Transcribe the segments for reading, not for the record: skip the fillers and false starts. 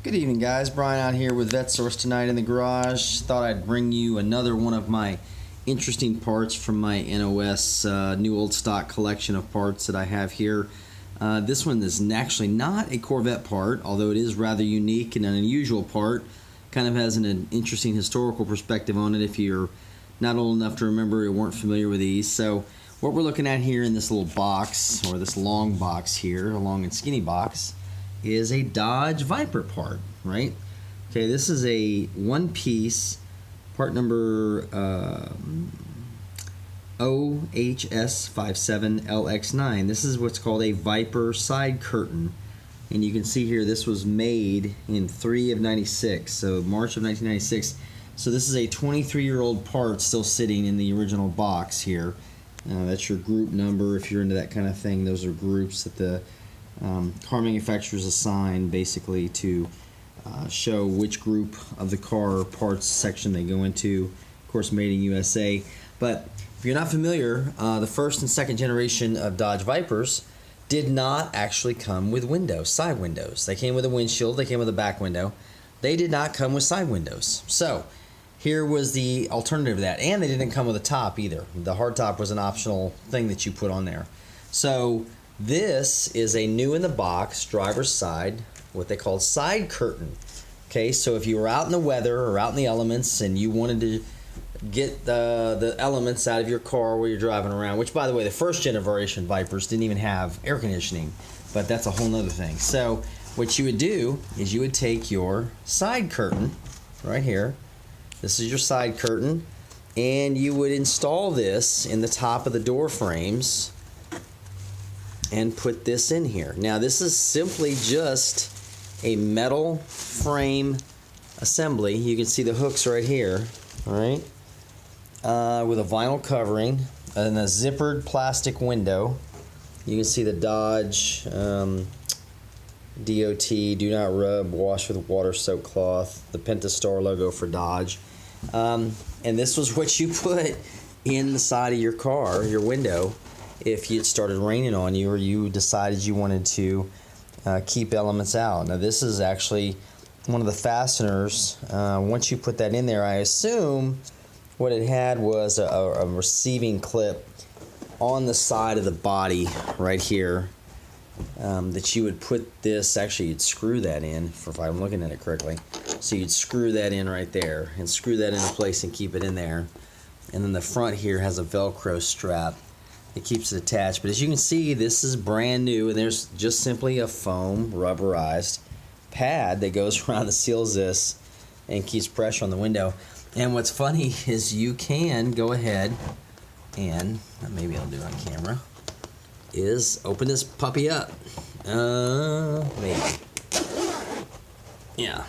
Good evening, guys. Brian out here with VetteSource tonight in the garage. Thought I'd bring you another one of my interesting parts from my NOS new old stock collection of parts that I have here. This one is actually not a Corvette part, although it is rather unique and an unusual part. Kind of has an interesting historical perspective on it if you're not old enough to remember or weren't familiar with these. So what we're looking at here in this little box, or this long box here, a long and skinny box, is a Dodge Viper part, right? Okay, this is a one-piece part number HS57LX9. This is what's called a Viper side curtain, and you can see here this was made in 3 of 96, so March of 1996. So this is a 23-year-old part still sitting in the original box here. That's your group number if you're into that kind of thing. Those are groups that the car manufacturers assign basically to show which group of the car parts section they go into. Of course, made in USA. But if you're not familiar, the first and second generation of Dodge Vipers did not actually come with windows, side windows. They came with a windshield, they came with a back window. They did not come with side windows. So here was the alternative to that. And they didn't come with a top either. The hardtop was an optional thing that you put on there. So this is a new in the box driver's side, what they call side curtain. Okay, so if you were out in the weather or out in the elements and you wanted to get the elements out of your car while you're driving around, which by the way, the first generation Vipers didn't even have air conditioning, but that's a whole nother thing. So what you would do is you would take your side curtain right here. This is your side curtain, and you would install this in the top of the door frames and put this in here. Now this is simply just a metal frame assembly. You can see the hooks right here, all right, with a vinyl covering and a zippered plastic window. You can see the Dodge DOT, do not rub, wash with water soaked cloth, the Pentastar logo for Dodge. And this was what you put in the side of your car, your window, if it started raining on you or you decided you wanted to keep elements out. Now this is actually one of the fasteners. Once you put that in there, I assume what it had was a receiving clip on the side of the body right here, that you would put this, actually you'd screw that in, if I'm looking at it correctly. So you'd screw that in right there and screw that into place and keep it in there. And then the front here has a Velcro strap. It keeps it attached, but as you can see, this is brand new, and there's just simply a foam rubberized pad that goes around and seals this and keeps pressure on the window. And what's funny is you can go ahead and, maybe I'll do it on camera, is open this puppy up. Maybe. Yeah.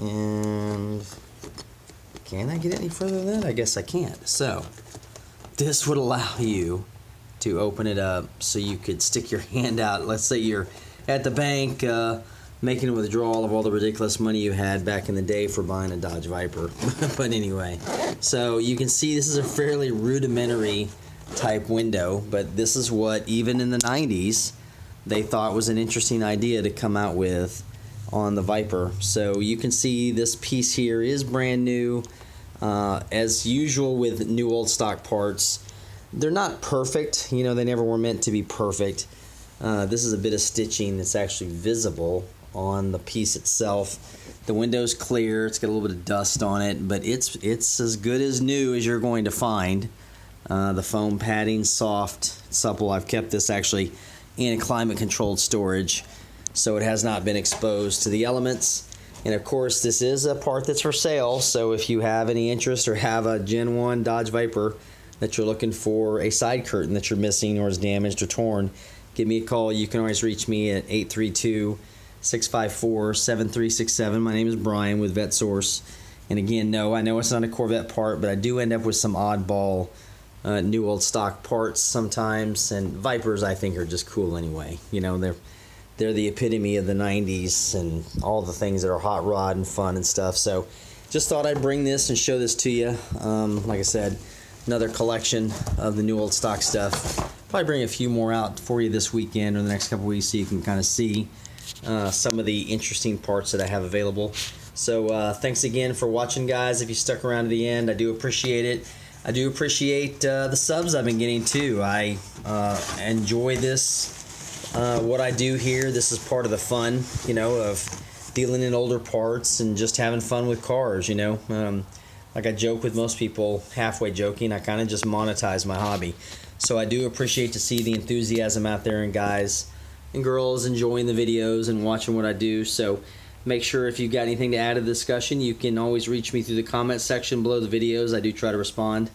And can I get any further than that? I guess I can't. So this would allow you to open it up so you could stick your hand out. Let's say you're at the bank making a withdrawal of all the ridiculous money you had back in the day for buying a Dodge Viper. But anyway, so you can see this is a fairly rudimentary type window, but this is what even in the 90s they thought was an interesting idea to come out with on the Viper. So you can see this piece here is brand new. As usual with new old stock parts, they're not perfect. You know, they never were meant to be perfect. This is a bit of stitching that's actually visible on the piece itself. The window's clear. It's got a little bit of dust on it, but it's as good as new as you're going to find. The foam padding, soft, supple. I've kept this actually in climate-controlled storage, so it has not been exposed to the elements. And of course, this is a part that's for sale, so if you have any interest or have a Gen 1 Dodge Viper that you're looking for a side curtain that you're missing or is damaged or torn, give me a call. You can always reach me at 832-654-7367. My name is Brian with VetteSource. And again, no, I know it's not a Corvette part, but I do end up with some oddball new old stock parts sometimes, and Vipers I think are just cool anyway. You know, they're the epitome of the 90s and all the things that are hot rod and fun and stuff. So just thought I'd bring this and show this to you. Like I said, another collection of the new old stock stuff. Probably bring a few more out for you this weekend or the next couple weeks so you can kind of see some of the interesting parts that I have available. So thanks again for watching, guys. If you stuck around to the end, I do appreciate it. I do appreciate the subs I've been getting too. I enjoy this, what I do here. This is part of the fun, you know, of dealing in older parts and just having fun with cars, you know. Like I joke with most people, halfway joking, I kind of just monetize my hobby. So I do appreciate to see the enthusiasm out there, and guys and girls enjoying the videos and watching what I do. So make sure if you've got anything to add to the discussion, you can always reach me through the comment section below the videos. I do try to respond,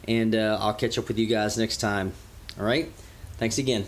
and I'll catch up with you guys next time. All right? Thanks again.